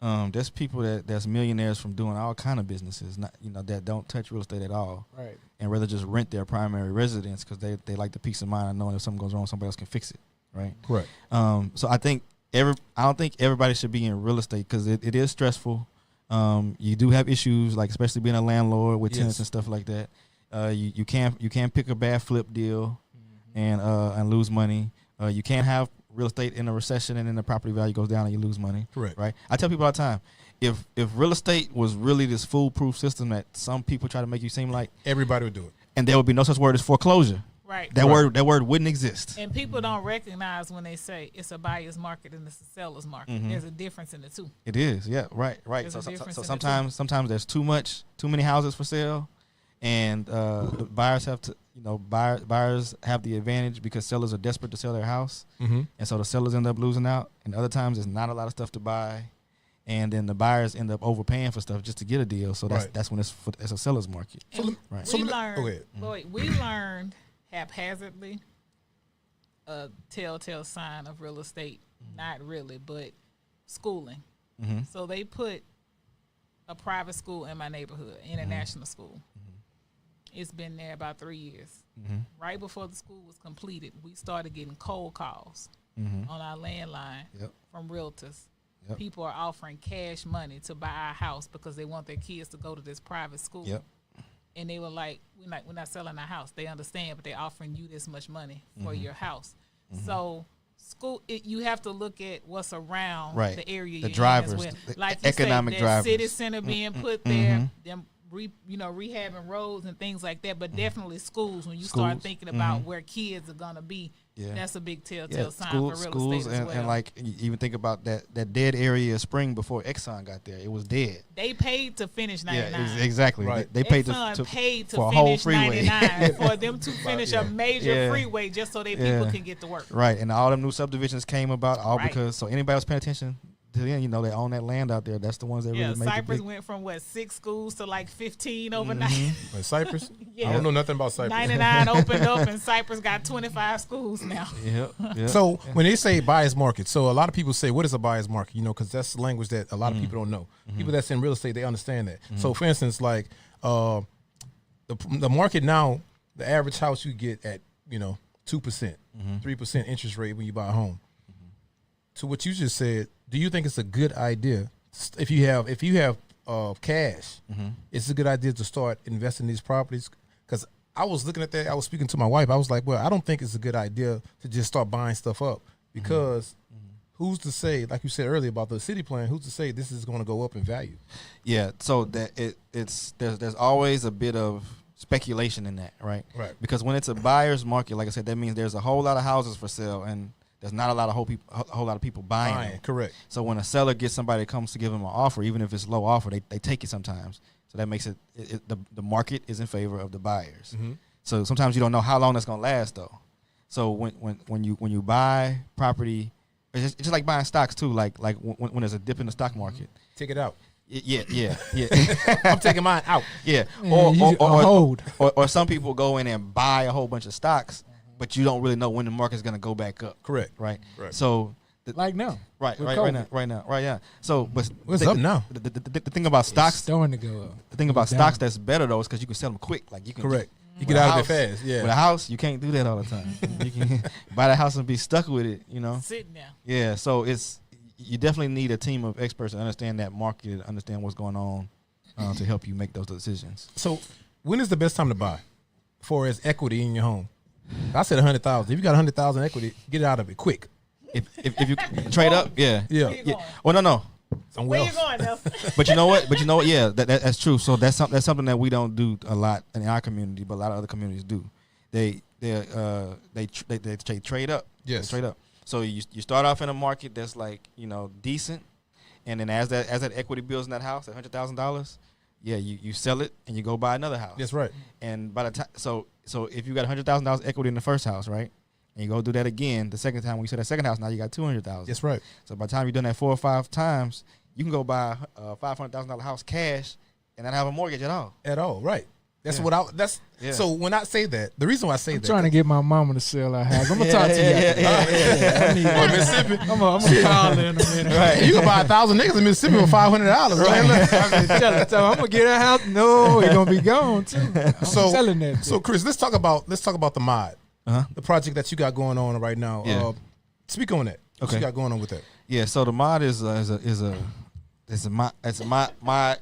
There's people that's millionaires from doing all kind of businesses, not that don't touch real estate at all, Right. and rather just rent their primary residence because they like the peace of mind of knowing if something goes wrong, somebody else can fix it, right? Correct. So I don't think everybody should be in real estate because it is stressful. You do have issues, like especially being a landlord with tenants and stuff like that. You can't pick a bad flip deal and lose money. You can't have real estate in a recession and then the property value goes down and you lose money. Correct. Right. I tell people all the time, if real estate was really this foolproof system that some people try to make you seem like, everybody would do it, and there would be no such word as foreclosure. Right. That word wouldn't exist. And people don't recognize when they say it's a buyer's market and it's a seller's market. There's a difference in the two. It is. Yeah. Right. There's So a difference in the sometimes there's too many houses for sale, and the buyers have to. Buyers have the advantage because sellers are desperate to sell their house, and so the sellers end up losing out. And other times, there's not a lot of stuff to buy, and then the buyers end up overpaying for stuff just to get a deal. So that's when it's a seller's market. We learned haphazardly a telltale sign of real estate. Not really, but schooling. So they put a private school in my neighborhood, international school. It's been there about 3 years. Right before the school was completed, we started getting cold calls on our landline from realtors. People are offering cash money to buy our house because they want their kids to go to this private school. And they were like, we're not selling our house. They understand, but they're offering you this much money for your house. So school, you have to look at what's around the area, the drivers, as well. Like economic drivers, city center being put there, them rehabbing roads and things like that, but definitely schools. When you start thinking about where kids are gonna be, that's a big telltale sign for real schools estate as well. And like you even think about that dead area of Spring before Exxon got there, it was dead. They paid to finish 99. Yeah, exactly. Right. They paid to paid for a finish whole freeway 99 for them to finish a major freeway just so that people can get to work. Right, and all them new subdivisions came about because so anybody was paying attention. They own that land out there. That's the ones that really make Cypress went from 6 schools to like 15 overnight. Cypress? I don't know nothing about Cypress. 99 opened up and Cypress got 25 schools now. So when they say buyer's market, so a lot of people say, what is a buyer's market? Because that's the language that a lot of people don't know. People that's in real estate, they understand that. So for instance, like the market now, the average house you get at 2%, 3% interest rate when you buy a home. To what you just said, do you think it's a good idea if you have cash? It's a good idea to start investing in these properties? Because I was looking at that. I was speaking to my wife. I was like, well, I don't think it's a good idea to just start buying stuff up because who's to say, like you said earlier about the city plan, who's to say this is going to go up in value? Yeah. So that there's always a bit of speculation in that, right? Right. Because when it's a buyer's market, like I said, that means there's a whole lot of houses for sale and there's not a whole lot of people buying. Correct. So when a seller gets somebody that comes to give them an offer, even if it's low offer, they take it sometimes. So that makes the market is in favor of the buyers. So sometimes you don't know how long that's gonna last though. So when you buy property, it's just like buying stocks too. Like when there's a dip in the stock market, take it out. Yeah. I'm taking mine out. Yeah. Or some people go in and buy a whole bunch of stocks. But you don't really know when the market's going to go back up. Correct. Right. So like now. Right now. So but what's up now? The thing about stocks starting to go up. The thing about stocks that's better though is because you can sell them quick. Like you can you get out of it fast. Yeah. With a house, you can't do that all the time. You can buy the house and be stuck with it, Sitting there. Yeah, so you definitely need a team of experts to understand that market, understand what's going on to help you make those decisions. So when is the best time to buy for as equity in your home? I said 100,000. If you got 100,000 equity, get out of it quick. If you trade up, yeah. Well, no. Where you going, Nelson? But you know what? Yeah, that's true. So that's something that we don't do a lot in our community, but a lot of other communities do. They trade up. Yes, trade up. So you start off in a market that's like decent, and then as that equity builds in that house, at $100,000. Yeah, you sell it and you go buy another house. That's right. And by the time, so if you got $100,000 equity in the first house, right, and you go do that again the second time when you sell that second house, now you got $200,000. That's right. So by the time you're done that 4 or 5 times, you can go buy a $500,000 house cash and not have a mortgage at all. At all, right? That's what I. That's so when I say that, the reason why I say I'm that, trying to get my mama to sell her house. I'm gonna talk to you. Mississippi. I'm gonna call her in a minute. Right. You can buy 1,000 niggas in Mississippi for $500. Right. Tell her I'm gonna get her house. No, it's gonna be gone too. I'm selling that. So Chris, let's talk about the mod, the project that you got going on right now. Yeah. Speak on that. What you got going on with that? Yeah. So the mod is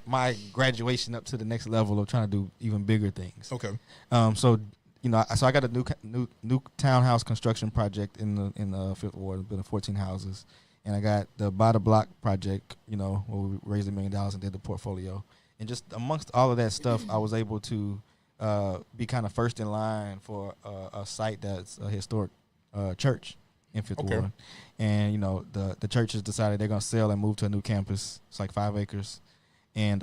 my graduation up to the next level of trying to do even bigger things. Okay. So I got a new townhouse construction project in the Fifth Ward, building 14 houses, and I got the Buy the Block project. Where we raised $1 million and did the portfolio, and just amongst all of that stuff, I was able to be kind of first in line for a site that's a historic church in Fifth Ward. And the church has decided they're gonna sell and move to a new campus. It's like 5 acres, and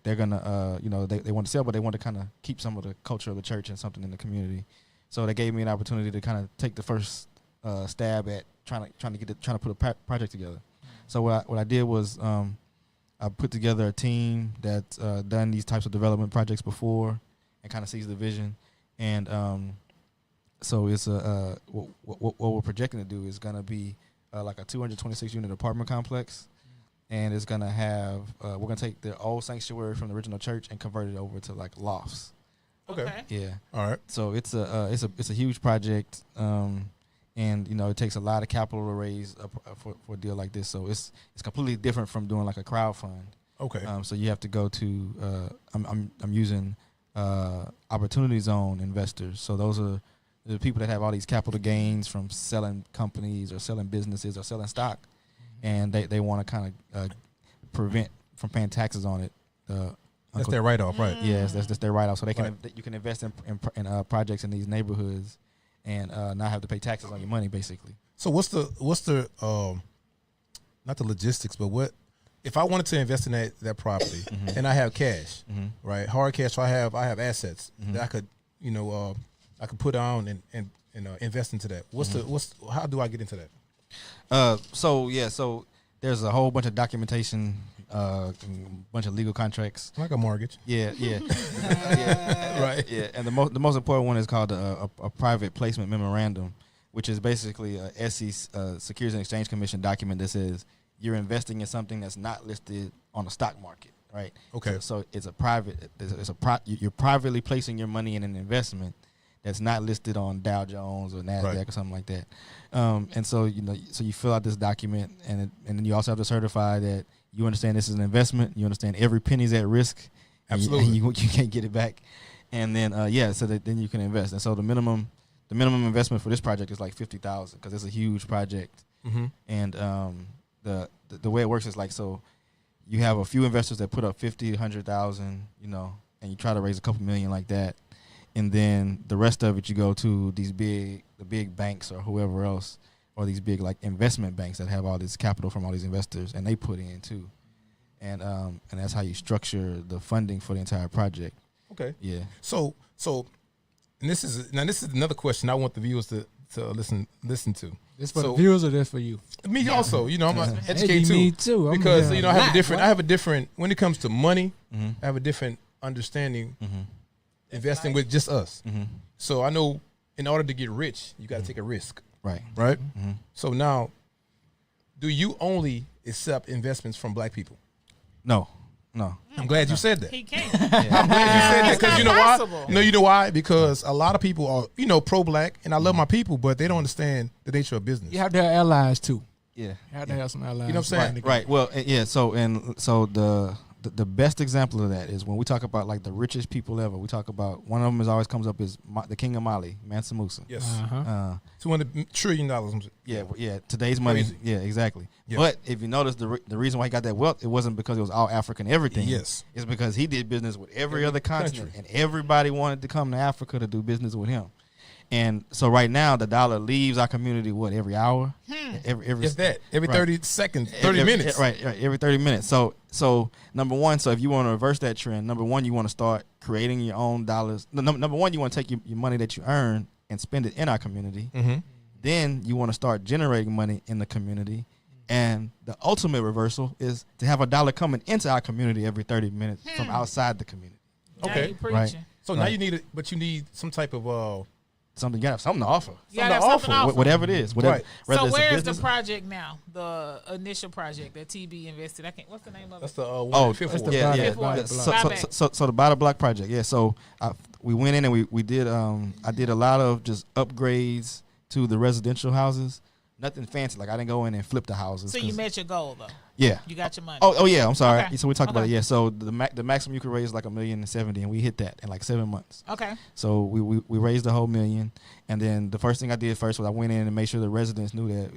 they're gonna they want to sell, but they want to kind of keep some of the culture of the church and something in the community. So they gave me an opportunity to kind of take the first stab at trying to put a project together. So what I did was I put together a team that's done these types of development projects before and kind of sees the vision. And so it's what we're projecting to do is gonna be like a 226 unit apartment complex, and it's gonna have we're gonna take the old sanctuary from the original church and convert it over to like lofts. Okay. Yeah. All right. So it's a huge project, and it takes a lot of capital to raise for a deal like this. So it's completely different from doing like a crowdfund. Okay. So you have to go to I'm using opportunity zone investors. So those are the people that have all these capital gains from selling companies or selling businesses or selling stock, and they want to kind of prevent from paying taxes on it. That's their write-off, right? Yes, that's their write-off. So you can invest in projects in these neighborhoods and not have to pay taxes on your money, basically. So what's the not the logistics, but what if I wanted to invest in that property and I have cash, right? Hard cash. So I have assets that I could I could put on and invest into that. How do I get into that? So there's a whole bunch of documentation, a bunch of legal contracts, like a mortgage. Yeah. Right. Yeah, and the most important one is called a private placement memorandum, which is basically a SEC Securities and Exchange Commission document that says you're investing in something that's not listed on the stock market, right? Okay. So it's a private. You're privately placing your money in an investment that's not listed on Dow Jones or NASDAQ or something like that. And so so you fill out this document, and then you also have to certify that you understand this is an investment. You understand every penny's at risk. Absolutely. And you can't get it back. And then so that then you can invest. And so the minimum investment for this project is like $50,000 because it's a huge project. And the way it works is like, so you have a few investors that put up 50, 100,000, and you try to raise a couple million like that. And then the rest of it, you go to the big banks or whoever else, or these big like investment banks that have all this capital from all these investors, and they put in too. And that's how you structure the funding for the entire project. Okay. Yeah. So, and this is another question I want the viewers to listen to. This for the viewers or this for you? Me also. I'm an educated too. Me too. Because I have a different when it comes to money. I have a different understanding. Investing with just us. So I know in order to get rich, you got to take a risk. Right. So now, do you only accept investments from black people? No. I'm glad you said that. He can't. I'm glad you said that because you know why? Possible. No, you know why? Because a lot of people are, pro-black, and I love my people, but they don't understand the nature of business. You have to have allies too. Yeah. You have to have some allies. You know what I'm saying? Right. Well, yeah. So the best example of that is when we talk about like the richest people ever. We talk about one of them always comes up is the King of Mali, Mansa Musa. Yes. $200 trillion. Yeah. Today's money. Crazy. Yeah, exactly. Yeah. But if you notice, the reason why he got that wealth, it wasn't because it was all African everything. Yes. It's because he did business with every other continent, and everybody wanted to come to Africa to do business with him. And so right now, the dollar leaves our community, every hour? Every It's that. Every 30 seconds, 30 minutes. Right, every 30 minutes. So number one, so if you want to reverse that trend, number one, you want to start creating your own dollars. Number one, you want to take your money that you earn and spend it in our community. Then you want to start generating money in the community. And the ultimate reversal is to have a dollar coming into our community every 30 minutes from outside the community. Okay. Right. So now you need it, but you need some type of something. You gotta have something to offer. You gotta have something to offer. Whatever it is. Whatever. Right. So where's the project now? The initial project that TB invested. I can't. What's the name of that's it? the one Fifth Ward. So the Body Block project. Yeah. So we went in and we did. I did a lot of just upgrades to the residential houses. Nothing fancy. Like I didn't go in and flip the houses. So you met your goal though. Yeah. You got your money. Oh yeah. I'm sorry. Okay. So we talked about it. Yeah. So the maximum you could raise is like $1,070,000, and we hit that in like 7 months. Okay. So we raised the whole $1 million, and then the first thing I did first was I went in and made sure the residents knew that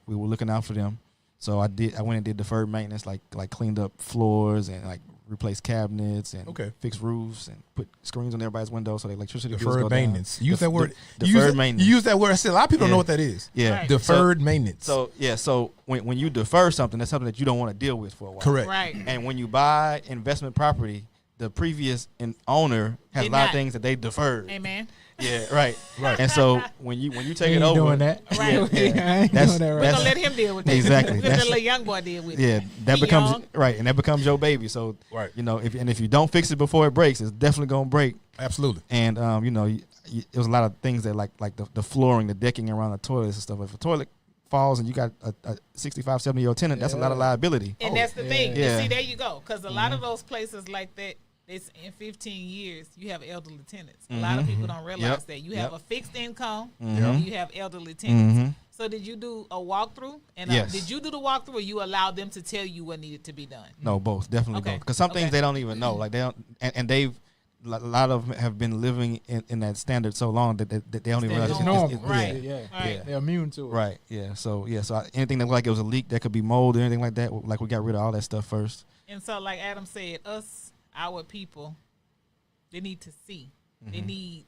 we were looking out for them. So I went and did deferred maintenance, like cleaned up floors and like replaced cabinets and fixed roofs and put screens on everybody's windows so the electricity bills go maintenance. down. Use that word. Deferred maintenance. You use that word. I said a lot of people don't know what that is. Yeah. Right. Deferred maintenance. So when you defer something, that's something that you don't want to deal with for a while. Correct. Right. And when you buy investment property, the previous owner has a lot of things that they deferred. Amen. Yeah, right. And so when you take it over, doing that. Right. I ain't doing that We're right. gonna let him deal with it. Exactly. Let the little young boy deal with it. Yeah, that He becomes young. right, and that becomes your baby. So Right. if you don't fix it before it breaks, it's definitely gonna break. Absolutely. And it was a lot of things that like the flooring, the decking around the toilets and stuff. If a toilet falls and you got a 65, 70-year-old tenant, that's a lot of liability. And that's the thing. Yeah. See, there you go. Because a lot of those places like that, it's in 15 years, you have elderly tenants. A lot of people don't realize that. You have a fixed income, you have elderly tenants. So did you do a walkthrough? And Yes. did you do the walkthrough or you allowed them to tell you what needed to be done? No, both, definitely Okay. both. Because some things Okay. they don't even know. Like they don't, and they've a lot of them have been living in that standard so long that they don't even realize It's It's normal. right. Yeah. Right. They're immune to it. Right. Yeah. So anything that looked like it was a leak that could be mold or anything like that, like we got rid of all that stuff first. And so, like Adam said, our people, they need to see. They need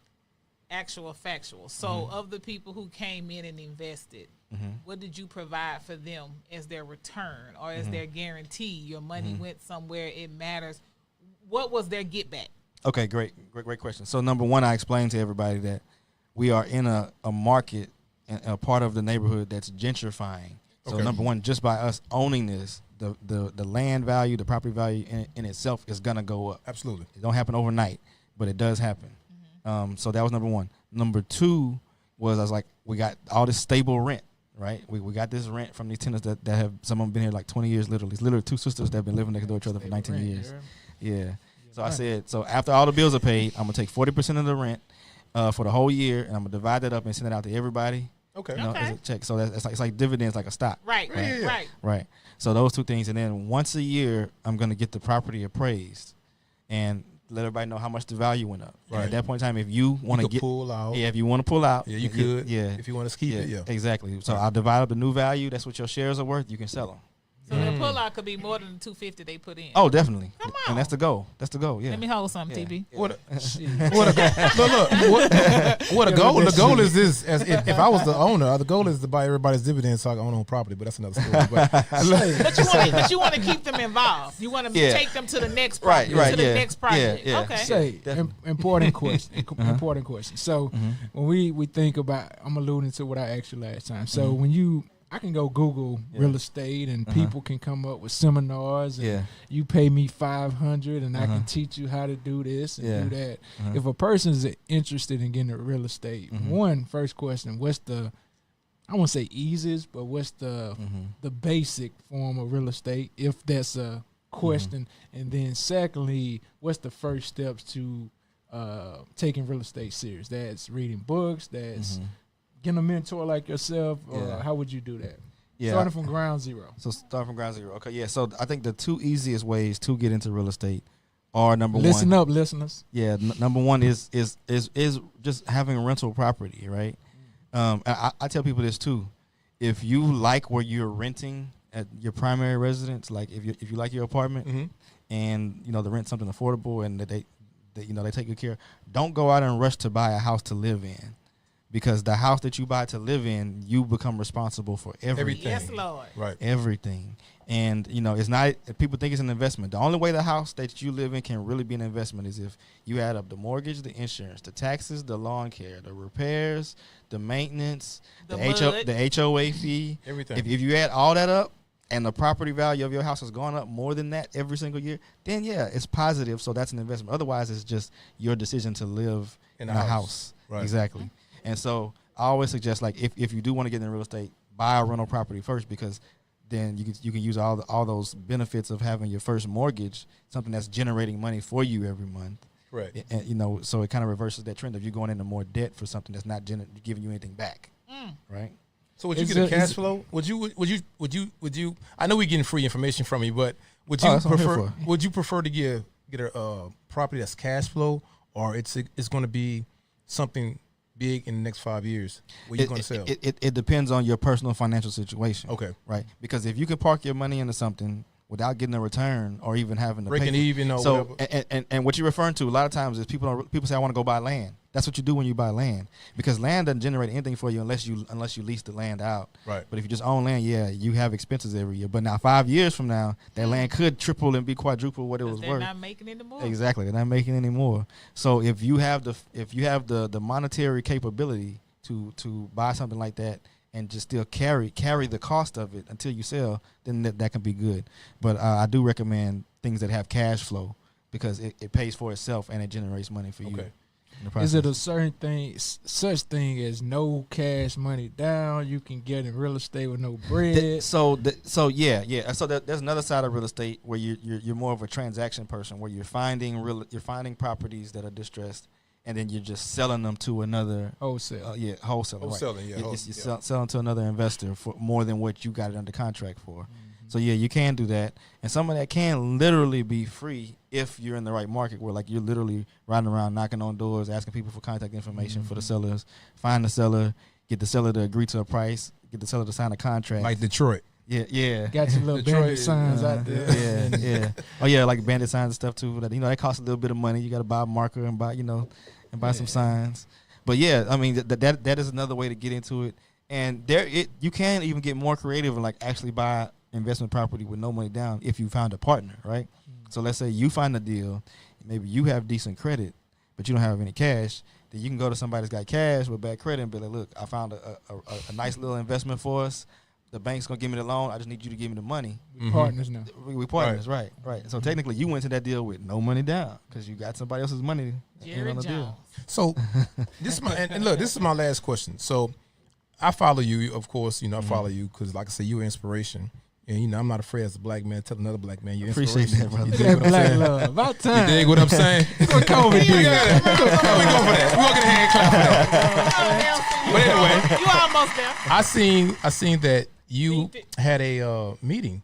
actual factual. So, of the people who came in and invested, what did you provide for them as their return or as their guarantee? Your money went somewhere. It matters. What was their get back? Okay, great question. So number one, I explained to everybody that we are in a market and a part of the neighborhood that's gentrifying. So number one, just by us owning this, the land value, the property value in itself is gonna go up. Absolutely. It don't happen overnight, but it does happen. So that was number one. Number two was I was like, we got all this stable rent, right? We got this rent from these tenants that have, some of them been here like 20 years literally. It's literally two sisters that have been living next door to each other for 19 years. Yeah. So I said, so after all the bills are paid, I'm gonna take 40% of the rent for the whole year, and I'm gonna divide that up and send it out to everybody. Okay. You know, Okay. as a check. So that's it's like dividends, like a stock. Right, Yeah. right. Right. So those two things, and then once a year, I'm gonna get the property appraised, and let everybody know how much the value went up. And Right. at that point in time, if you want to You could pull out. if you want to pull out, Yeah, you could. Yeah. If you want to keep it, yeah. Exactly. So I'll divide up the new value. That's what your shares are worth. You can sell them. So the pullout could be more than the $250 they put in. Oh, definitely. Come on. And that's the goal. That's the goal. Yeah. Let me hold something, Yeah. TB. What a goal. The goal is this. If I was the owner, the goal is to buy everybody's dividends so I can own property. But that's another story. But you want to keep them involved. You want to Yeah. take them to the next Right, project, to the yeah. next project. Yeah. Okay. Say, definitely. important question. Important question. So when we think about, I'm alluding to what I asked you last time. So when I can go Google real estate and people can come up with seminars and Yeah. you pay me $500 and I can teach you how to do this and do that. If a person is interested in getting into real estate, first question, what's the, I won't say easiest, but what's the basic form of real estate, if that's a question? And then secondly, what's the first steps to taking real estate serious? That's reading books, that's getting a mentor like yourself, or how would you do that? Yeah. Starting from ground zero. So start from ground zero. Okay. Yeah. So I think the two easiest ways to get into real estate are number Listen one. up, listeners. Yeah. Number one is just having a rental property, right? And I tell people this too. If you like where you're renting at your primary residence, like if you like your apartment and the rent's something affordable and that they take good care, don't go out and rush to buy a house to live in. Because the house that you buy to live in, you become responsible for everything. Yes, Lord. Right. Everything. And, it's not, people think it's an investment. The only way the house that you live in can really be an investment is if you add up the mortgage, the insurance, the taxes, the lawn care, the repairs, the maintenance, the HOA fee. Everything. If you add all that up, and the property value of your house has gone up more than that every single year, then yeah, it's positive. So that's an investment. Otherwise, it's just your decision to live in a house. Right. Exactly. And so I always suggest, like, if you do want to get in real estate, buy a rental property first, because then you can use all those benefits of having your first mortgage, something that's generating money for you every month. Right. And you know, so it kind of reverses that trend of you going into more debt for something that's not giving you anything back. Right. So would you get a cash flow? Would you? I know we're getting free information from you, but would you prefer? Would you prefer to get a property that's cash flow, or it's going to be something big in the next 5 years? What are you going to sell? It depends on your personal financial situation. Okay. Right. Because if you can park your money into something without getting a return or even having to breaking even or so whatever. And what you're referring to a lot of times is people say I want to go buy land. That's what you do when you buy land, because land doesn't generate anything for you unless you lease the land out. Right. But if you just own land, yeah, you have expenses every year. But now 5 years from now, that land could triple and be quadruple what it was worth. They're not making any more. Exactly, they're not making any more. So if you have the monetary capability to buy something like that and just still carry the cost of it until you sell, then that can be good. But I do recommend things that have cash flow, because it pays for itself and it generates money for you. Okay. Is it a certain thing, such thing as no cash money down you can get in real estate with no bread? So yeah. So there's another side of real estate where you're more of a transaction person, where you're finding properties that are distressed, and then you're just selling them to another wholesale. Wholesaling, right. You're selling to another investor for more than what you got it under contract for. So yeah, you can do that, and some of that can literally be free if you're in the right market, where like you're literally riding around knocking on doors, asking people for contact information for the sellers, find the seller, get the seller to agree to a price, get the seller to sign a contract. Like Detroit. Yeah. Got your little bandit signs out there. Yeah. Oh yeah, like bandit signs and stuff too. That that costs a little bit of money. You got to buy a marker and buy some signs. But yeah, I mean that is another way to get into it. And you can even get more creative and like actually buy investment property with no money down if you found a partner, right? So let's say you find a deal, maybe you have decent credit, but you don't have any cash. Then you can go to somebody that's got cash with bad credit and be like, look, I found a nice little investment for us. The bank's gonna give me the loan. I just need you to give me the money. Partners now. We partners, right? So technically, you went to that deal with no money down because you got somebody else's money Jerry on the Jones. deal. So this is this is my last question. So I follow you, of course. I follow you because, like I said, you're inspiration. And, I'm not afraid as a black man tell another black man you're inspiration. Appreciate that, brother. You dig what I'm saying? Love. About time. You dig what I'm saying? We're going to We go for that. We're going to get a hand clap for that. But anyway. You almost there. I seen that you had a meeting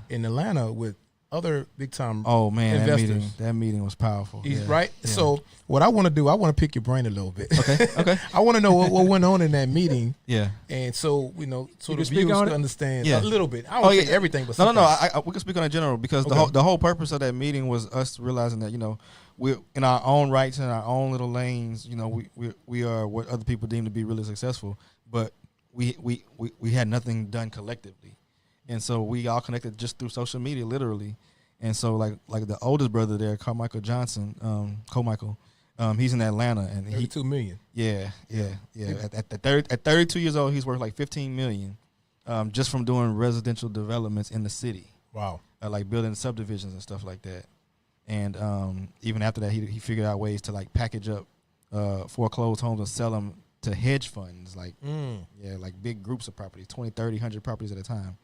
in Atlanta with other big time investors. That meeting was powerful. Right? Yeah. So what I want to do, I want to pick your brain a little bit. Okay. I want to know what went on in that meeting. Yeah. And so, so the speak viewers on can it? understand Yeah. a little bit. I don't say everything, but No. something. We can speak on it in general, because Okay. the whole purpose of that meeting was us realizing that, we're in our own rights, in our own little lanes. We are what other people deem to be really successful, but we had nothing done collectively, and so we all connected just through social media, literally. And so like the oldest brother there, Carmichael Johnson, he's in Atlanta, and he 32 million. Yeah. At 32 years old, he's worth like $15 million, just from doing residential developments in the city. Wow. Like building subdivisions and stuff like that. And even after that, he figured out ways to like package up foreclosed homes and sell them to hedge funds, like like big groups of properties, 20, 30, 100 properties at a time.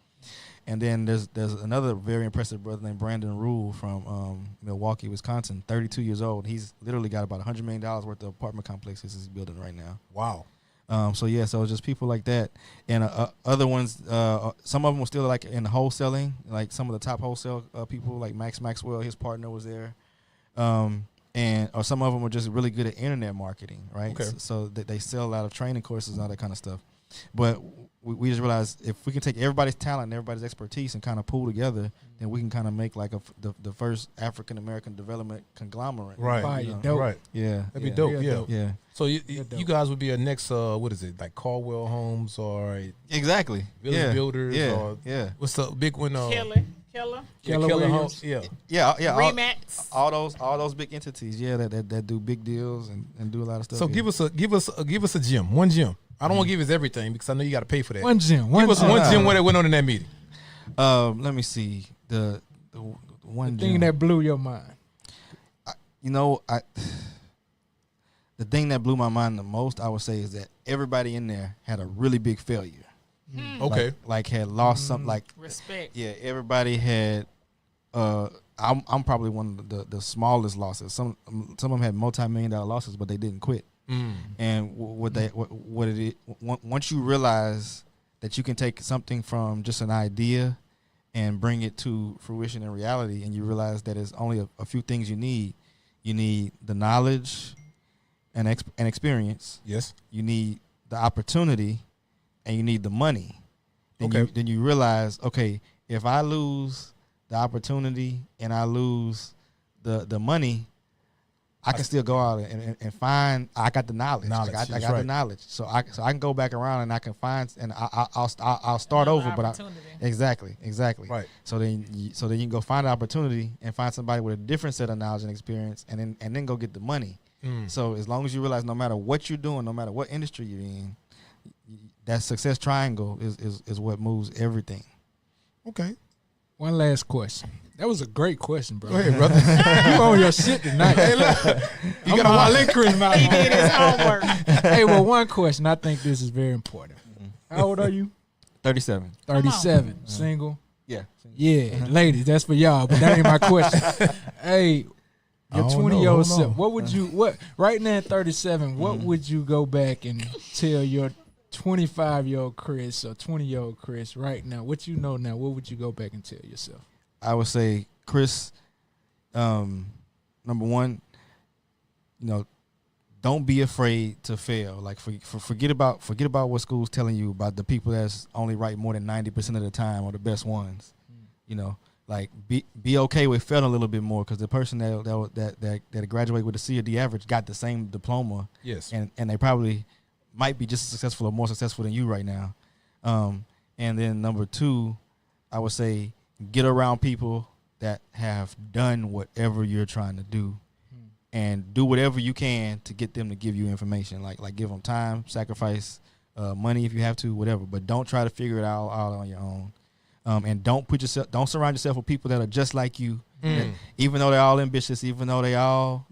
And then there's another very impressive brother named Brandon Rule from Milwaukee, Wisconsin, 32 years old. He's literally got about $100 million worth of apartment complexes he's building right now. Wow. So it's just people like that. And other ones, some of them were still like in wholesaling, like some of the top wholesale people, like Max Maxwell, his partner was there. Or some of them were just really good at internet marketing, right? Okay. So that they sell a lot of training courses and all that kind of stuff. But we just realized if we can take everybody's talent and everybody's expertise and kind of pool together, then we can kind of make like the first African American development conglomerate. Right. Dope. Right. Yeah. That'd be dope. Yeah. Yeah. So you guys would be a next what is it, like Caldwell Homes or Exactly. Village Builders or what's the big one? Keller Homes. Yeah. Remax. All those big entities, that do big deals and do a lot of stuff. So give us a gem, one gem. I don't want to give us everything because I know you got to pay for that. One gem. Give us one gem what went on in that meeting. Let me see the one thing that blew your mind. The thing that blew my mind the most, I would say, is that everybody in there had a really big failure. Okay. Like had lost something. Like respect. Yeah, everybody had. I'm probably one of the smallest losses. Some of them had multi-million-dollar losses, but they didn't quit. And once you realize that you can take something from just an idea and bring it to fruition in reality, and you realize that there's only a few things you need. You need the knowledge and experience. Yes. You need the opportunity, and you need the money. Then you realize, okay, if I lose the opportunity and I lose the money, I can still go out and find. I got the knowledge. I got the knowledge, so I can go back around and I can find, and I'll start over. But exactly. Right. So then you can go find an opportunity and find somebody with a different set of knowledge and experience, and then go get the money. So as long as you realize, no matter what you're doing, no matter what industry you're in, that success triangle is what moves everything. Okay. One last question. That was a great question, bro. Go ahead, brother. You on your shit tonight. Hey, look. You got to Chris out. He did his homework. Hey, well, one question. I think this is very important. How old are you? 37. 37. Single? Yeah. Yeah. Ladies, that's for y'all, but that ain't my question. Hey, your 20-year-old self, right now at 37, what would you go back and tell your 25-year-old Chris or 20-year-old Chris right now? What you know now, what would you go back and tell yourself? I would say, Chris, number one, don't be afraid to fail. Like forget about what school's telling you about the people that's only right more than 90% of the time or the best ones. Like be okay with failing a little bit more, because the person that graduated with a C or D average got the same diploma. Yes. And they probably might be just as successful or more successful than you right now. And then number two, I would say, get around people that have done whatever you're trying to do, and do whatever you can to get them to give you information. Like give them time, sacrifice money if you have to, whatever. But don't try to figure it out on your own. And don't surround yourself with people that are just like you. Even though they're all ambitious, even though they all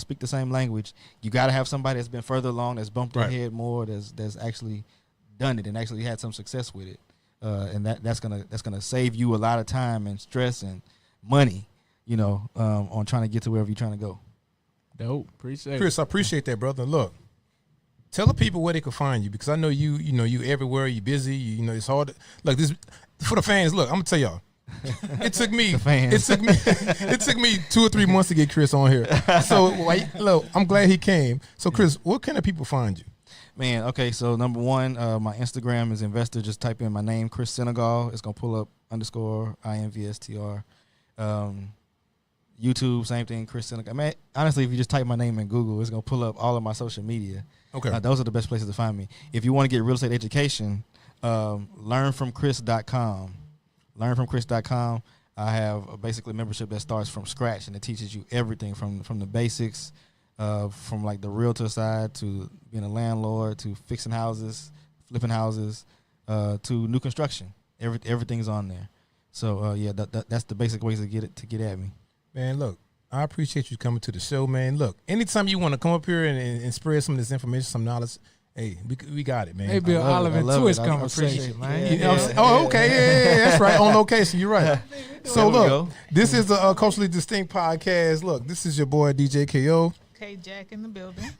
speak the same language, you got to have somebody that's been further along, that's bumped their head more, that's actually done it and actually had some success with it. And that's gonna save you a lot of time and stress and money, on trying to get to wherever you're trying to go. Dope. Appreciate it. Chris, I appreciate that, brother. Look, tell the people where they can find you, because I know you everywhere. You busy. It's hard. Look, this for the fans. Look, I'm gonna tell y'all. It took me 2 or 3 months to get Chris on here. So look, I'm glad he came. So Chris, where can the people find you? Man, okay, so number one, my Instagram is investor. Just type in my name, Chris Senegal. It's going to pull up _INVSTR. YouTube, same thing, Chris Senegal. Man, honestly, if you just type my name in Google, it's going to pull up all of my social media. Okay. Those are the best places to find me. If you want to get real estate education, learnfromchris.com. Learnfromchris.com. I have basically a membership that starts from scratch, and it teaches you everything from the basics, from like the realtor side to being a landlord to fixing houses, flipping houses, to new construction. Everything's on there. So that's the basic ways to get at me. Man, look, I appreciate you coming to the show, man. Look, anytime you want to come up here and spread some of this information, some knowledge, hey, we got it, man. Maybe an Oliver Twist conversation, man. Oh, okay, yeah, that's right. On location, you're right. So look, this is the Culturally Distinct Podcast. Look, this is your boy DJ KO. Jack in the building.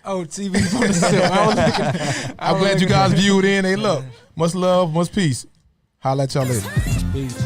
Oh, TV for the show. I'm glad you guys viewed in. Hey, look, much love, much peace. Holla at y'all later. Peace.